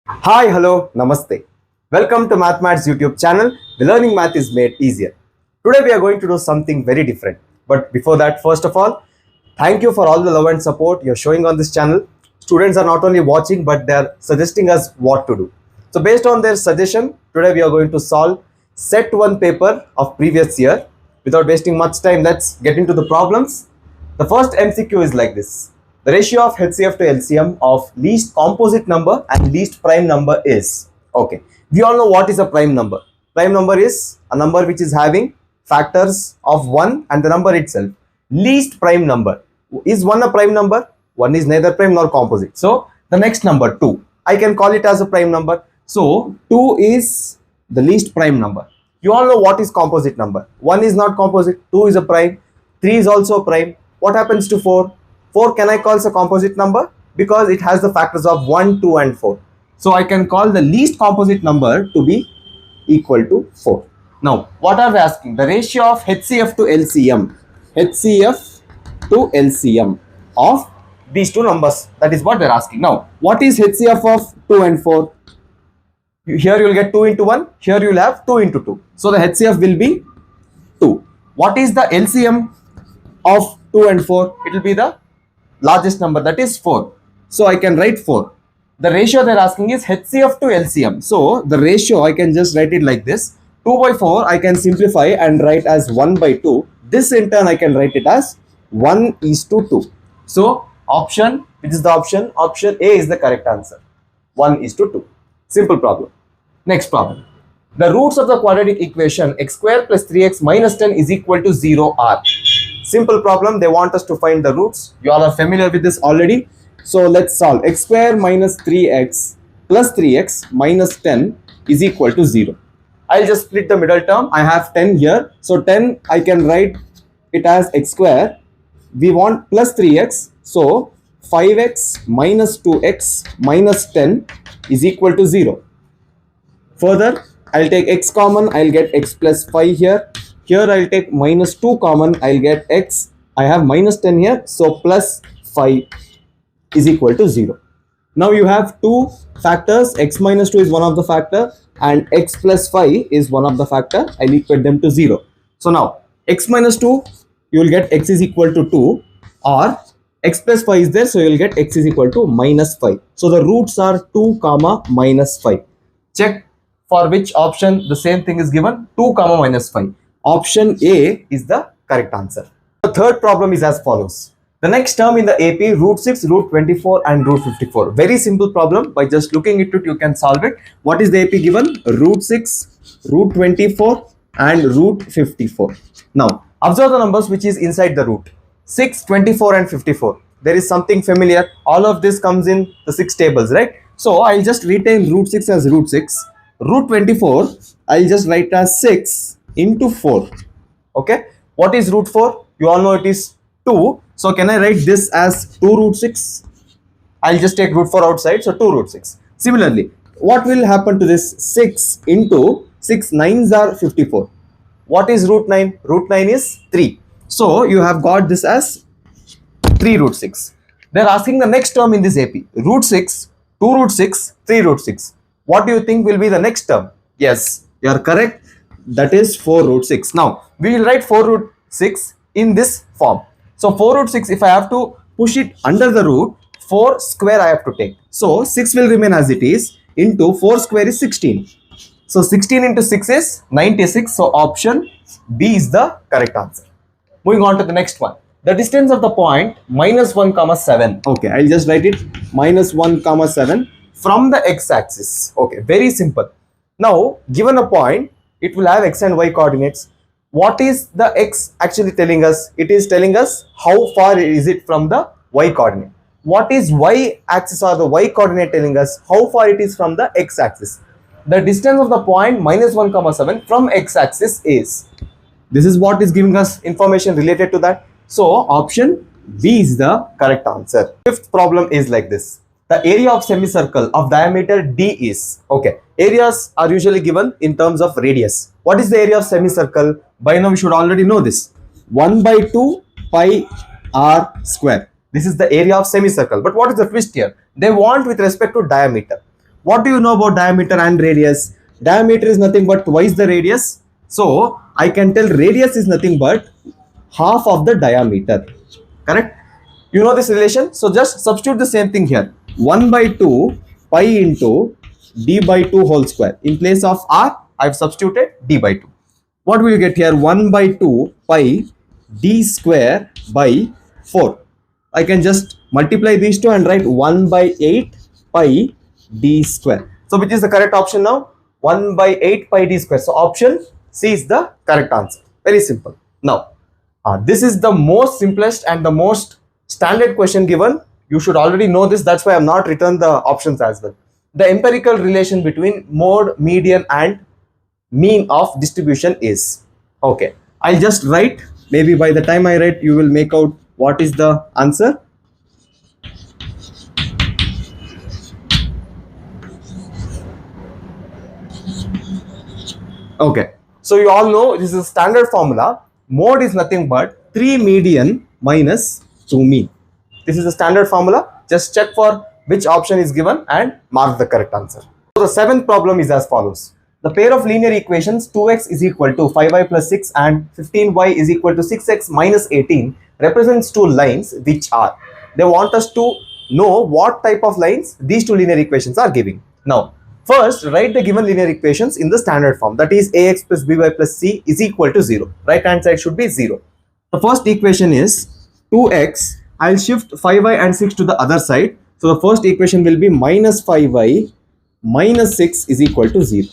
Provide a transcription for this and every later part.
Hi, hello, namaste. Welcome to Mathematics YouTube channel. The learning math is made easier. Today we are going to do something very different. But before that, first of all, thank you for all the love and support you're showing on this channel. Students are not only watching, but they're suggesting us what to do. So based on their suggestion, today we are going to solve set 1 paper of previous year. Without wasting much time, let's get into the problems. The first MCQ is like this. The ratio of HCF to LCM of least composite number and least prime number is. Okay. We all know what is a prime number. Prime number is a number which is having factors of 1 and the number itself. Least prime number. Is 1 a prime number? 1 is neither prime nor composite. So, the next number 2. I can call it as a prime number. So, 2 is the least prime number. You all know what is composite number. 1 is not composite. 2 is a prime. 3 is also a prime. What happens to 4? 4 can I call as a composite number? Because it has the factors of 1, 2 and 4. So I can call the least composite number to be equal to 4. Now, what are we asking? The ratio of HCF to LCM. HCF to LCM of these two numbers. That is what they're asking. Now, what is HCF of 2 and 4? Here you will get 2 into 1. Here you will have 2 into 2. So the HCF will be 2. What is the LCM of 2 and 4? It will be the largest number, that is 4. So I can write 4. The ratio they're asking is HCF to LCM. So the ratio I can just write it like this. 2 by 4 I can simplify and write as 1 by 2. This in turn I can write it as 1 is to 2. So option, which is the option A is the correct answer. 1 is to 2. Simple problem. Next problem. The roots of the quadratic equation x square plus 3x minus 10 is equal to 0 are. Simple problem. They want us to find the roots. You all are familiar with this already. So let's solve. X square minus 3x plus 3x minus 10 is equal to 0. I'll just split the middle term. I have 10 here. So 10 I can write it as x square. We want plus 3x. So 5x minus 2x minus 10 is equal to 0. Further, I'll take x common. I'll get x plus 5 here. Here I'll take minus 2 common, I'll get x. I have minus 10 here, so plus 5 is equal to 0. Now you have two factors, x minus 2 is one of the factor and x plus 5 is one of the factor. I'll equate them to 0. So now x minus 2, you will get x is equal to 2, or x plus 5 is there, so you will get x is equal to minus 5. So the roots are 2 comma minus 5. Check for which option the same thing is given, 2 comma minus 5. Option A is the correct answer. The third problem is as follows. The next term in the AP, root 6, root 24 and root 54. Very simple problem. By just looking into it, you can solve it. What is the AP given? Root 6, root 24 and root 54. Now, observe the numbers which is inside the root. 6, 24 and 54. There is something familiar. All of this comes in the 6 tables, right? So, I'll just retain root 6 as root 6. Root 24, I'll just write as 6 into 4. Okay, what is root 4? You all know it is 2. So can I write this as 2 root 6? I'll just take root 4 outside, so 2 root 6. Similarly, what will happen to this? 6 into 6 9s are 54. What is root 9? Root 9 is 3. So you have got this as 3 root 6. They're asking the next term in this AP. Root 6, 2 root 6, 3 root 6. What do you think will be the next term? Yes, you are correct. That is 4 root 6. Now, we will write 4 root 6 in this form. So, 4 root 6, if I have to push it under the root, 4 square I have to take. So, 6 will remain as it is, into 4 square is 16. So, 16 into 6 is 96. So, option B is the correct answer. Moving on to the next one. The distance of the point minus 1 comma 7. Okay, I'll just write it minus 1 comma 7 from the x-axis. Okay, very simple. Now, given a point, it will have x and y coordinates. What is the x actually telling us? It is telling us how far is it from the y coordinate. What is y axis or the y coordinate telling us? How far it is from the x axis. The distance of the point minus 1 comma 7 from x axis is. This is what is giving us information related to that. So option B is the correct answer. Fifth problem is like this. The area of semicircle of diameter D is, okay, areas are usually given in terms of radius. What is the area of semicircle? By now we should already know this. 1 by 2 pi r square. This is the area of semicircle. But what is the twist here? They want with respect to diameter. What do you know about diameter and radius? Diameter is nothing but twice the radius. So I can tell radius is nothing but half of the diameter. Correct? You know this relation? So just substitute the same thing here. 1 by 2 pi into d by 2 whole square. In place of r, I have substituted d by 2. What will you get here? 1 by 2 pi d square by 4. I can just multiply these two and write 1 by 8 pi d square. So which is the correct option now? 1 by 8 pi d square. So option C is the correct answer. Very simple. Now, this is the most simplest and the most standard question given. You should already know this. That's why I have not written the options as well. The empirical relation between mode, median and mean of distribution is. Okay. I'll just write. Maybe by the time I write, you will make out what is the answer. Okay. So you all know this is a standard formula. Mode is nothing but 3 median minus 2 mean. This is a standard formula. Just check for which option is given and mark the correct answer. So the seventh problem is as follows. The pair of linear equations 2x is equal to 5y plus 6 and 15y is equal to 6x minus 18 represents two lines which are. They want us to know what type of lines these two linear equations are giving. Now, first, write the given linear equations in the standard form. That is ax plus by plus c is equal to 0. Right hand side should be 0. The first equation is 2x. I'll shift 5y and 6 to the other side. So the first equation will be minus 5y minus 6 is equal to 0.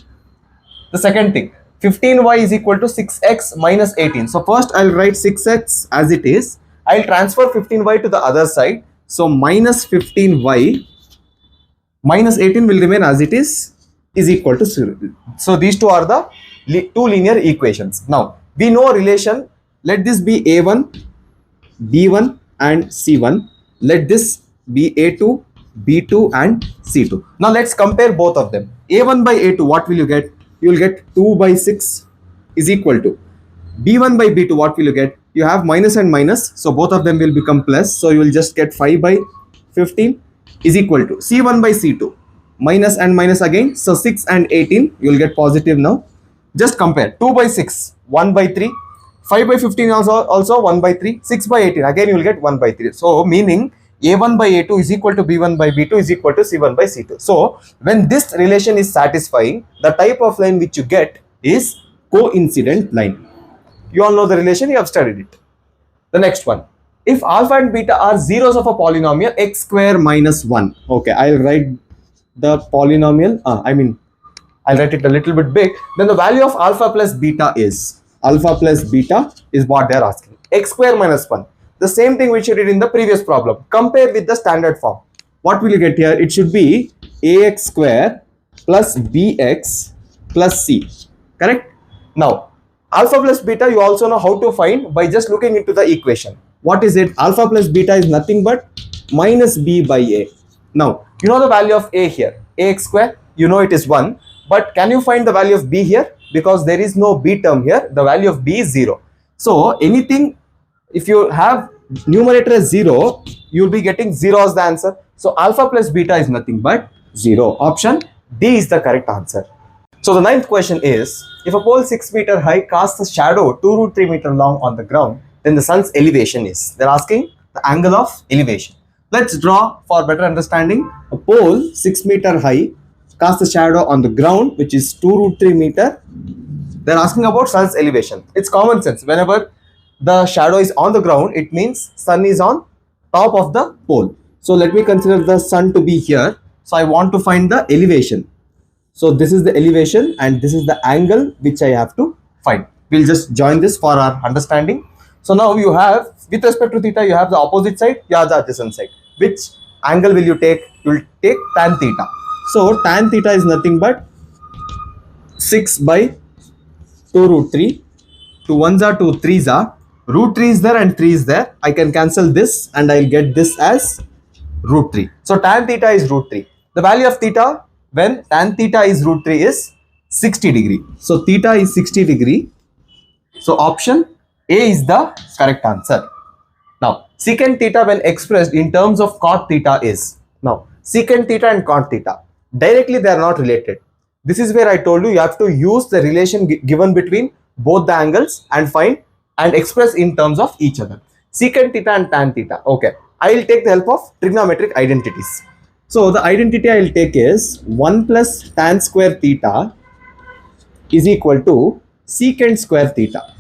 The second thing, 15y is equal to 6x minus 18. So first I'll write 6x as it is. I'll transfer 15y to the other side. So minus 15y minus 18 will remain as it is equal to 0. So these two are the two linear equations. Now we know a relation. Let this be a1, b1 and c1. Let this be a2, b2 and c2. Now let's compare both of them. a1 by a2, what will you get? You will get 2 by 6 is equal to b1 by b2. What will you get? You have minus and minus, so both of them will become plus. So you will just get 5 by 15 is equal to c1 by c2, minus and minus again. So 6 and 18 you will get positive now. Just compare 2 by 6, 1 by 3, 5 by 15 also 1 by 3, 6 by 18 again you will get 1 by 3. So meaning a1 by a2 is equal to b1 by b2 is equal to c1 by c2. So when this relation is satisfying, the type of line which you get is coincident line. You all know the relation, you have studied it. The next one, if alpha and beta are zeros of a polynomial x square minus 1. Okay, I'll write the polynomial, I'll write it a little bit big. Then the value of alpha plus beta is what they're asking. X square minus 1. The same thing which you did in the previous problem. Compare with the standard form. What will you get here? It should be ax square plus bx plus c. Correct? Now, alpha plus beta you also know how to find by just looking into the equation. What is it? Alpha plus beta is nothing but minus b by a. Now, you know the value of a here. Ax square, you know it is 1. But can you find the value of b here? Because there is no b term here. The value of b is 0. So, anything, if you have numerator as 0, you will be getting 0 as the answer. So, alpha plus beta is nothing but 0. Option D is the correct answer. So, the ninth question is, if a pole 6 meter high casts a shadow 2√3 meter long on the ground, then the sun's elevation is. They're asking the angle of elevation. Let's draw for better understanding. A pole 6 meter high casts a shadow on the ground which is 2√3 meter. They're asking about sun's elevation. It's common sense. Whenever the shadow is on the ground, it means sun is on top of the pole. So let me consider the sun to be here. So I want to find the elevation. So this is the elevation and this is the angle which I have to find. We'll just join this for our understanding. So now you have, with respect to theta, you have the opposite side, you have the adjacent side. Which angle will you take? You will take tan theta. So tan theta is nothing but 6 by 2√3. 2 1s are 2 3s are. √3 is there and 3 is there. I can cancel this and I'll get this as √3. So tan theta is √3. The value of theta when tan theta is √3 is 60 degree. So theta is 60 degree. So option A is the correct answer. Now secant theta when expressed in terms of cot theta is. Now secant theta and cot theta. directly they are not related. This is where I told you have to use the relation given between both the angles and find and express in terms of each other. Secant theta and tan theta. Okay, I will take the help of trigonometric identities. So the identity I will take is 1 plus tan square theta is equal to secant square theta.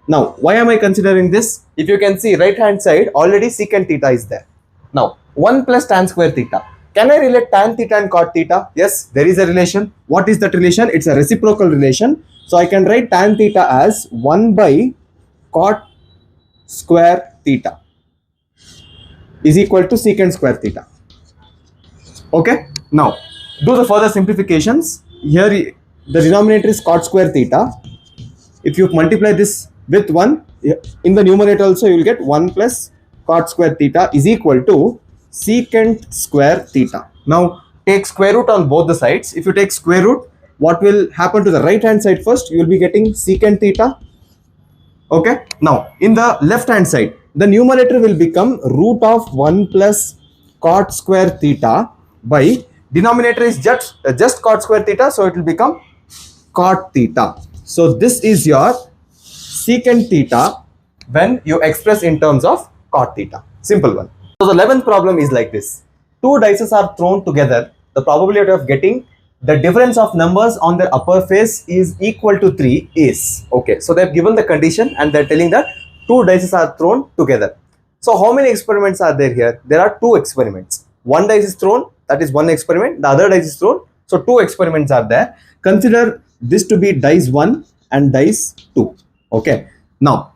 Now, why am I considering this? If you can see right hand side, already secant theta is there. Now, 1 plus tan square theta. Can I relate tan theta and cot theta? Yes, there is a relation. What is that relation? It's a reciprocal relation. So, I can write tan theta as 1 by cot square theta is equal to secant square theta. Okay. Now, do the further simplifications. Here, the denominator is cot square theta. If you multiply this with 1, in the numerator also you will get 1 plus cot square theta is equal to secant square theta. Now take square root on both the sides. If you take square root, what will happen to the right hand side first? You will be getting secant theta. Okay. Now in the left hand side, the numerator will become root of 1 plus cot square theta by denominator is just cot square theta, so it will become cot theta. So this is your secant theta when you express in terms of cot theta. Simple one. So the 11th problem is like this. Two dice are thrown together. The probability of getting the difference of numbers on their upper face is equal to 3 is. Okay. So they have given the condition and they are telling that two dice are thrown together. So how many experiments are there here? There are two experiments. One dice is thrown, that is one experiment. The other dice is thrown. So two experiments are there. Consider this to be dice 1 and dice 2. Okay. Now,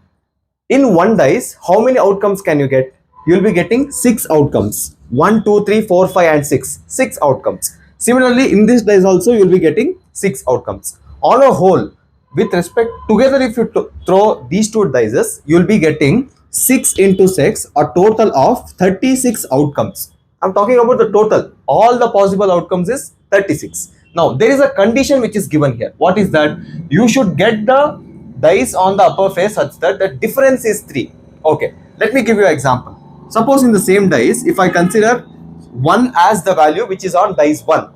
in one dice, how many outcomes can you get? You will be getting 6 outcomes. 1, 2, 3, 4, 5 and 6. 6 outcomes. Similarly, in this dice also, you will be getting 6 outcomes. On a whole, with respect, together if you throw these two dices, you will be getting 6 into 6, a total of 36 outcomes. I am talking about the total. All the possible outcomes is 36. Now, there is a condition which is given here. What is that? You should get the dice on the upper face such that the difference is 3. Okay, let me give you an example. Suppose in the same dice, if I consider 1 as the value which is on dice 1.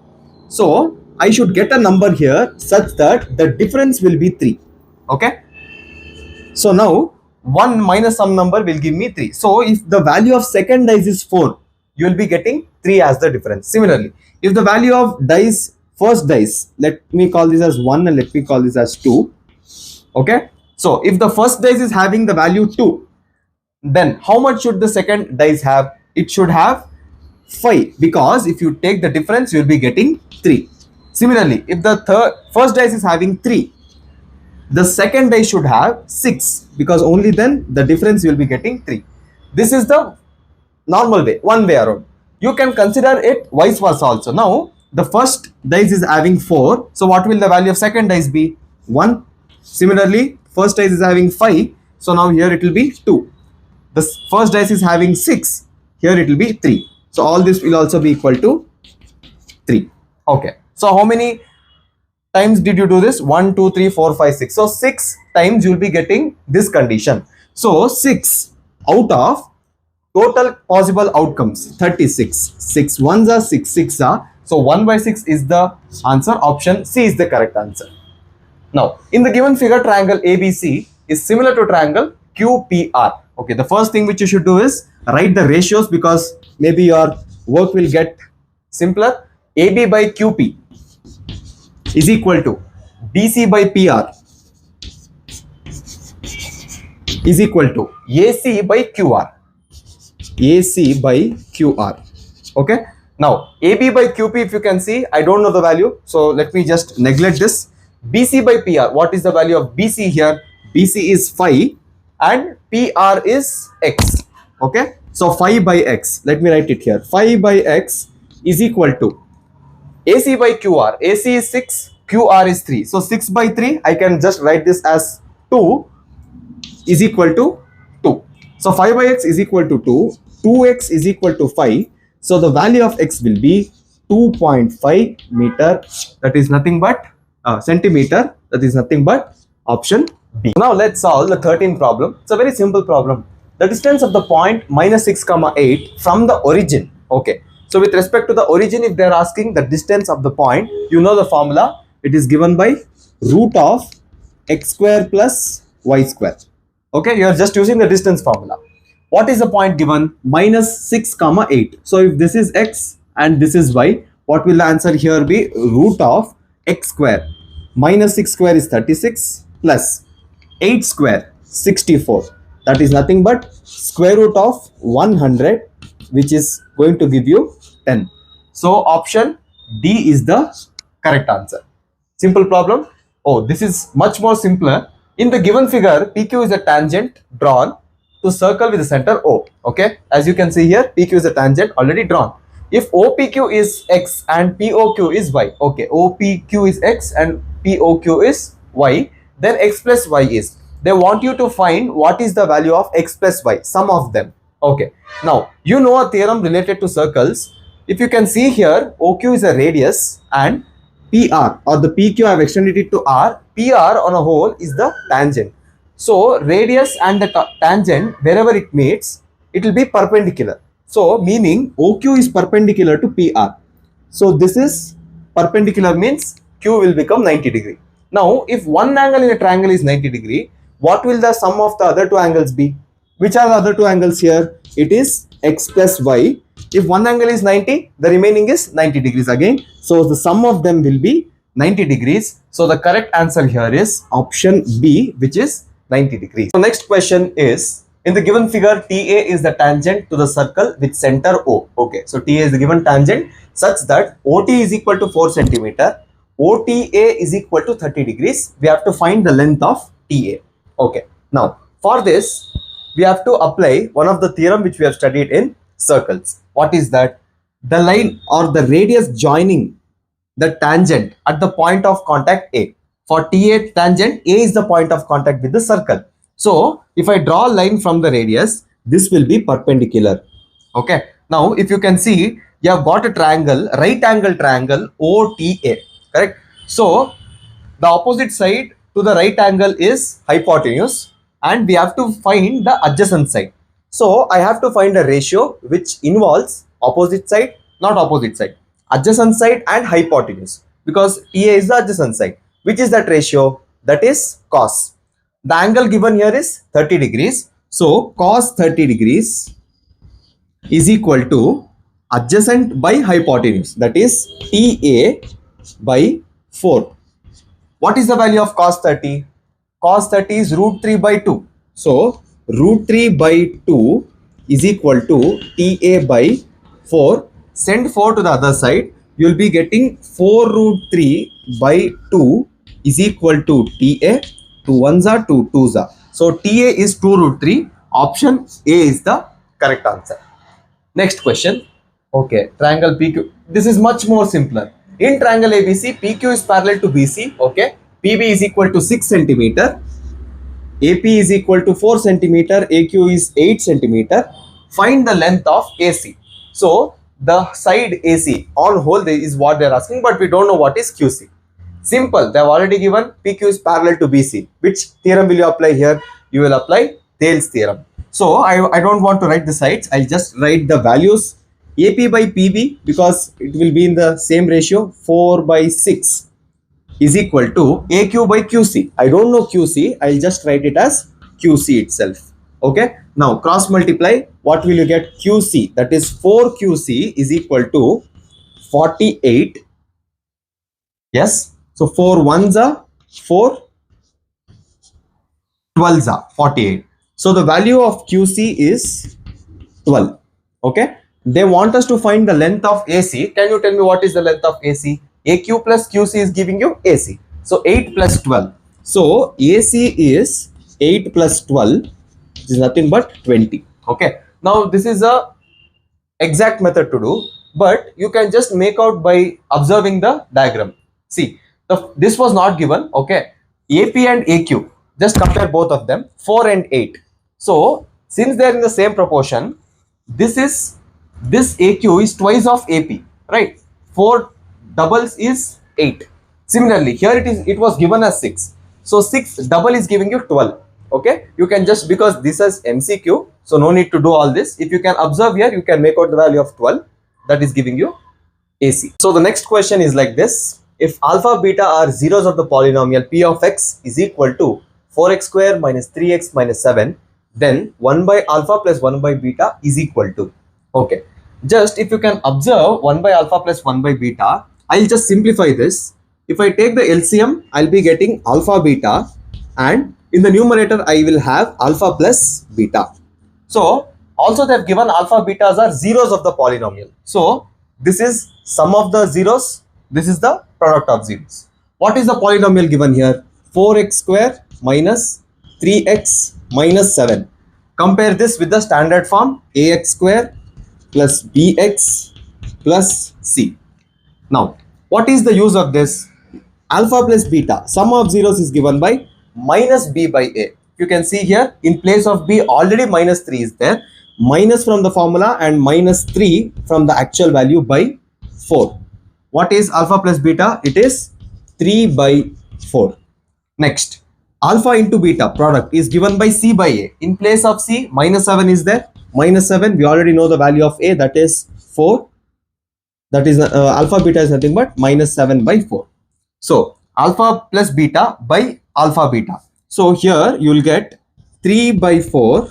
So, I should get a number here such that the difference will be 3. Okay. So, now 1 minus some number will give me 3. So, if the value of second dice is 4, you will be getting 3 as the difference. Similarly, if the value of dice first dice, let me call this as 1 and let me call this as 2. Okay. So, if the first dice is having the value 2, then how much should the second dice have? It should have 5, because if you take the difference, you will be getting 3. Similarly, if the first dice is having 3, the second dice should have 6, because only then the difference you will be getting 3. This is the normal way, one way around. You can consider it vice versa also. Now, the first dice is having 4. So, what will the value of second dice be? 1. Similarly, first dice is having 5. So, now here it will be 2. The first dice is having 6. Here it will be 3. So, all this will also be equal to 3. Okay. So, how many times did you do this? 1, 2, 3, 4, 5, 6. So, 6 times you will be getting this condition. So, 6 out of total possible outcomes 36. 6 ones are 6 6 are. So 1 by 6 is the answer. Option C is the correct answer. Now in the given figure, triangle ABC is similar to triangle QPR. Okay, the first thing which you should do is write the ratios, because maybe your work will get simpler. AB by QP is equal to BC by PR is equal to AC by QR. AC by QR. Okay. Now, AB by QP, if you can see, I don't know the value. So, let me just neglect this. BC by PR. What is the value of BC here? BC is 5 and PR is X. Okay. So, 5 by X. Let me write it here. 5 by X is equal to AC by QR. AC is 6. QR is 3. So, 6 by 3, I can just write this as 2 is equal to 2. So, 5 by X is equal to 2. 2X is equal to 5. So, the value of X will be 2.5 meter. That is nothing but centimeter. That is nothing but option B. Now, let's solve the 13th problem. It's a very simple problem. The distance of the point minus 6, 8 from the origin. Okay. So with respect to the origin, if they are asking the distance of the point, you know the formula. It is given by root of x square plus y square. Okay, you are just using the distance formula. What is the point given? Minus 6 comma 8. So if this is x and this is y, what will the answer here be? Root of x square. Minus 6 square is 36 plus 8 square 64. That is nothing but square root of 100, which is going to give you 10. So option D is the correct answer. Simple problem. Oh, this is much more simpler. In the given figure, PQ is a tangent drawn to circle with the center O. Okay, as you can see here, PQ is a tangent already drawn. If OPQ is X and POQ is Y, okay, OPQ is X and POQ is Y, then X plus Y is. They want you to find what is the value of X plus Y, sum of them. Okay, now you know a theorem related to circles. If you can see here, OQ is a radius and PR or the PQ I have extended it to R. PR on a whole is the tangent. So radius and the tangent, wherever it meets, it will be perpendicular. So meaning OQ is perpendicular to PR. So this is perpendicular means Q will become 90 degree. Now if one angle in a triangle is 90 degree, what will the sum of the other two angles be? Which are the other two angles here? It is X plus Y. If one angle is 90, the remaining is 90 degrees again. So the sum of them will be 90 degrees. So the correct answer here is option B, which is 90 degrees. So next question is, in the given figure, TA is the tangent to the circle with center O. Okay, so TA is the given tangent such that OT is equal to 4 centimeter, OTA is equal to 30 degrees. We have to find the length of TA. Okay, now for this, we have to apply one of the theorem which we have studied in circles. What is that? The line or the radius joining the tangent at the point of contact A. For TA tangent, A is the point of contact with the circle. So if I draw a line from the radius, this will be perpendicular. Okay. Now if you can see, you have got a triangle, right angle triangle OTA. Correct. So the opposite side to the right angle is hypotenuse and we have to find the adjacent side. So I have to find a ratio which involves opposite side, not opposite side, adjacent side and hypotenuse, because TA is the adjacent side. Which is that ratio? That is cos. The angle given here is 30 degrees. So cos 30 degrees is equal to adjacent by hypotenuse, that is TA by 4. What is the value of cos 30? Cos 30 is root 3 by 2. So root 3 by 2 is equal to TA by 4. Send 4 to the other side. You will be getting 4 root 3 by 2 is equal to TA. 2 1s are 2 2s are. So TA is 2 root 3. Option A is the correct answer. Next question. Okay, triangle PQ. This is much more simpler. In triangle ABC, PQ is parallel to BC. Okay, PB is equal to 6 centimeter. AP is equal to 4 centimeter. AQ is 8 centimeter. Find the length of AC. So the side AC on whole is what they are asking, but we don't know what is QC. Simple. They have already given PQ is parallel to BC. Which theorem will you apply here? You will apply Thales theorem. So I don't want to write the sides. I'll just write the values. AP by PB, because it will be in the same ratio, 4 by 6 is equal to AQ by QC. I don't know QC. I'll just write it as QC itself. Okay. Now cross multiply. What will you get? QC, that is 4 QC is equal to 48. Yes. So 4 1s are 4, 12s are 48. So the value of QC is 12. Okay. They want us to find the length of AC. Can you tell me what is the length of AC? AQ plus QC is giving you AC. So 8 plus 12. So AC is 8 plus 12. This is nothing but 20. Okay. Now this is a exact method to do, but you can just make out by observing the diagram. See, this was not given. Okay. AP and AQ. Just compare both of them. 4 and 8. So since they are in the same proportion, this AQ is twice of AP, right? 4 doubles is 8. Similarly, here it was given as 6. So 6 double is giving you 12. Okay, you can just, because this is MCQ, so no need to do all this. If you can observe here, you can make out the value of 12. that is giving you AC. So the next question is like this. If alpha beta are zeros of the polynomial p of x is equal to 4x square minus 3x minus 7, then 1 by alpha plus 1 by beta is equal to. Okay. Just if you can observe 1 by alpha plus 1 by beta, I'll just simplify this. If I take the LCM, I'll be getting alpha beta, and in the numerator I will have alpha plus beta. So also they have given alpha betas are zeros of the polynomial. So this is sum of the zeros, this is the product of zeros. What is the polynomial given here? 4x square minus 3x minus 7. Compare this with the standard form ax square plus bx plus c. Now, what is the use of this? Alpha plus beta, sum of zeros is given by minus b by a. You can see here, in place of b already minus 3 is there. Minus from the formula and minus 3 from the actual value by 4. What is alpha plus beta? It is 3 by 4. Next, alpha into beta product is given by c by a. In place of c, minus 7 is there. Minus 7, we already know the value of a, that is 4. That is alpha beta is nothing but minus 7 by 4. So alpha plus beta by alpha beta. So here you will get 3 by 4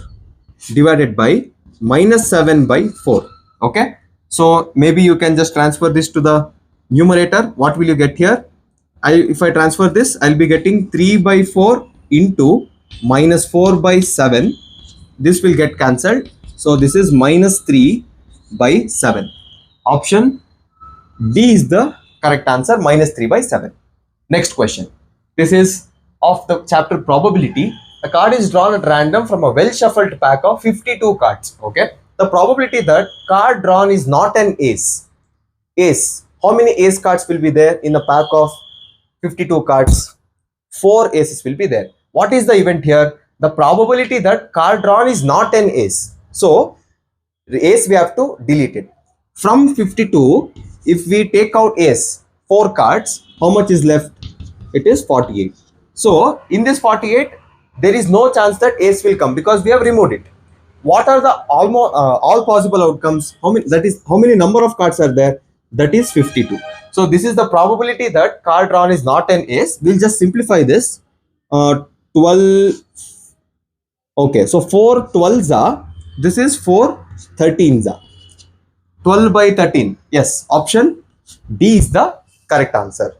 divided by minus 7 by 4. Okay. So maybe you can just transfer this to the numerator. What will you get here? If I transfer this, I'll be getting 3 by 4 into minus 4 by 7. This will get cancelled. So this is minus 3 by 7. Option D is the correct answer, minus 3 by 7. Next question. This is of the chapter probability. A card is drawn at random from a well shuffled pack of 52 cards. Okay. The probability that card drawn is not an ace. Ace. How many ace cards will be there in a pack of 52 cards? 4 aces will be there. What is the event here? The probability that card drawn is not an ace. So the ace we have to delete it. From 52, if we take out ace, 4 cards, how much is left? It is 48. So in this 48, there is no chance that ace will come because we have removed it. What are the all possible outcomes? How many number of cards are there? That is 52. So this is the probability that card drawn is not an ace. We'll just simplify this. 12. Okay, so 4 12s are. This is 4 13s are. 12 by 13. Yes, option D is the correct answer.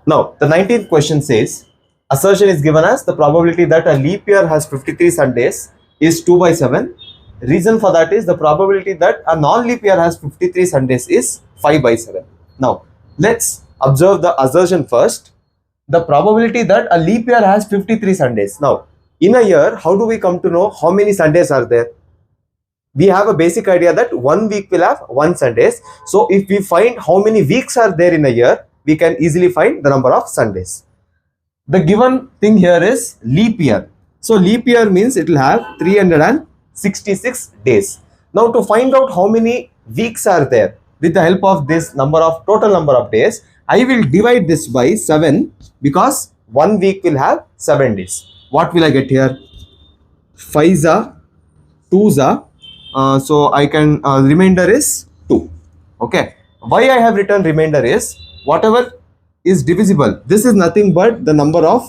Now, the 19th question says, assertion is given as the probability that a leap year has 53 Sundays is 2 by 7. Reason for that is the probability that a non-leap year has 53 Sundays is 5 by 7. Now, let's observe the assertion first. The probability that a leap year has 53 Sundays. Now, in a year, how do we come to know how many Sundays are there? We have a basic idea that 1 week will have 1 Sundays. So if we find how many weeks are there in a year, we can easily find the number of Sundays. The given thing here is leap year. So leap year means it will have 366 days. Now to find out how many weeks are there, with the help of this total number of days, I will divide this by 7 because 1 week will have 7 days. What will I get here? 5s are, 2s are. So I can remainder is 2. Okay. Why I have written remainder is whatever is divisible. This is nothing but the number of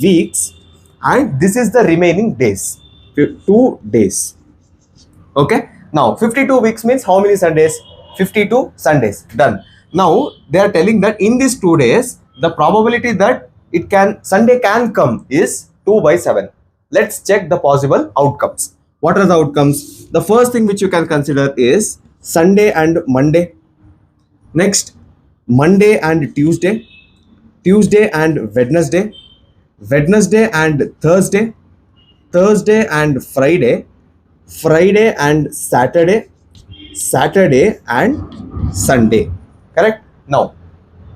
weeks, and this is the remaining days. 2 days. Okay. Now 52 weeks means how many Sundays? 52 Sundays. Done. Now they are telling that in these 2 days, the probability that Sunday can come is 2 by 7. Let's check the possible outcomes. What are the outcomes? The first thing which you can consider is Sunday and Monday. Next, Monday and Tuesday. Tuesday and Wednesday. Wednesday and Thursday. Thursday and Friday. Friday and Saturday. Saturday and Sunday. Correct? Now,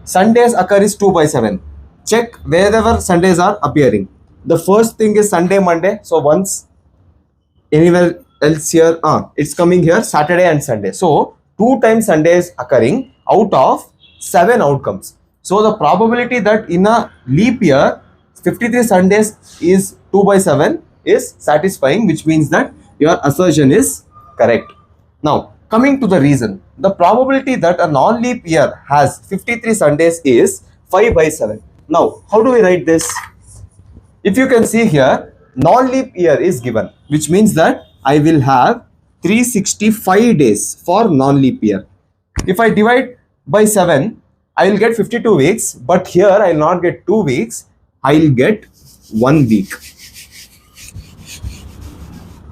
Sundays occur is 2 by 7. Check wherever Sundays are appearing. The first thing is Sunday, Monday. So once anywhere else here, it's coming here Saturday and Sunday. So 2 times Sundays occurring out of 7 outcomes. So the probability that in a leap year 53 Sundays is 2 by 7 is satisfying, which means that your assertion is correct. Now Coming to the reason, the probability that a non-leap year has 53 Sundays is 5 by 7. Now, how do we write this? If you can see here, non-leap year is given, which means that I will have 365 days for non-leap year. If I divide by 7, I will get 52 weeks, but here I will not get 2 weeks, I will get 1 week.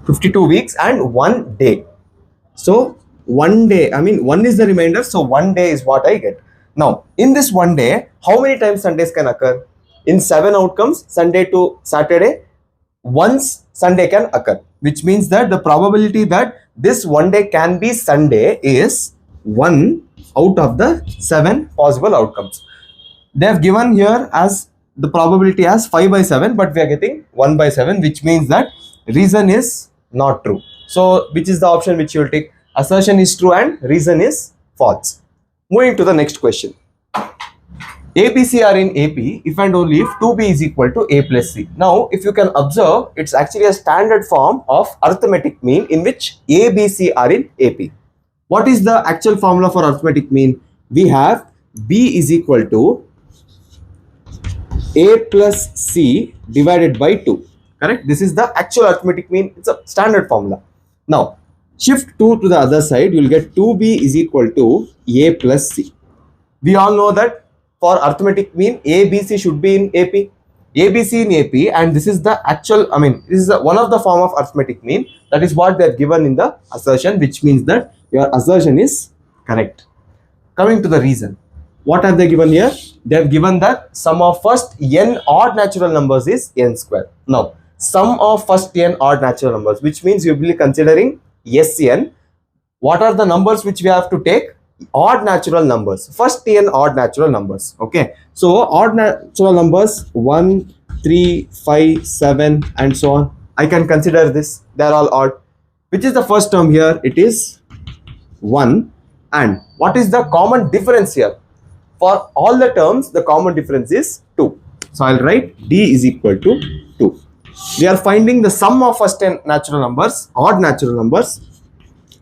52 weeks and 1 day. So 1 day, I mean 1 is the remainder, so 1 day is what I get. Now, in this 1 day, how many times Sundays can occur? In 7 outcomes, Sunday to Saturday, once Sunday can occur, which means that the probability that this 1 day can be Sunday is 1 out of the 7 possible outcomes. They have given here as the probability as 5 by 7, but we are getting 1 by 7, which means that reason is not true. So, which is the option which you will take? Assertion is true and reason is false. Moving to the next question. ABC are in AP if and only if 2B is equal to A plus C. Now, if you can observe, it's actually a standard form of arithmetic mean in which ABC are in AP. What is the actual formula for arithmetic mean? We have B is equal to A plus C divided by 2. Correct? This is the actual arithmetic mean. It's a standard formula. Now, shift 2 to the other side, you will get 2B is equal to A plus C. We all know that for arithmetic mean, ABC should be in AP. ABC in AP, and this is the actual, this is one of the form of arithmetic mean. That is what they have given in the assertion, which means that your assertion is correct. Coming to the reason. What have they given here? They have given that sum of first n odd natural numbers is n square. Now, sum of first n odd natural numbers, which means you will be considering SN. What are the numbers which we have to take? Odd natural numbers. First n odd natural numbers. Okay. So, odd natural numbers 1, 3, 5, 7 and so on. I can consider this. They are all odd. Which is the first term here? It is 1. And what is the common difference here? For all the terms, the common difference is 2. So, I will write D is equal to 2. We are finding the sum of first n natural numbers, odd natural numbers.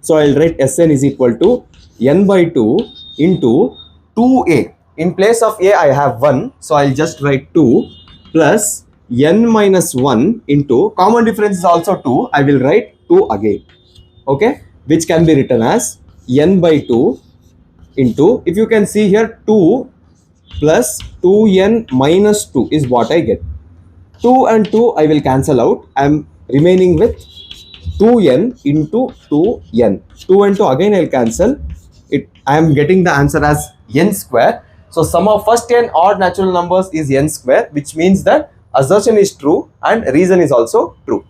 So, I will write Sn is equal to n by 2 into 2a. In place of a, I have 1. So, I will just write 2 plus n minus 1 into, common difference is also 2. I will write 2 again. Okay. Which can be written as n by 2 into, if you can see here, 2 plus 2n minus 2 is what I get. 2 and 2 I will cancel out. I am remaining with 2n into 2n. 2 and 2 again I will cancel. I am getting the answer as n square. So, sum of first n odd natural numbers is n square, which means that assertion is true and reason is also true.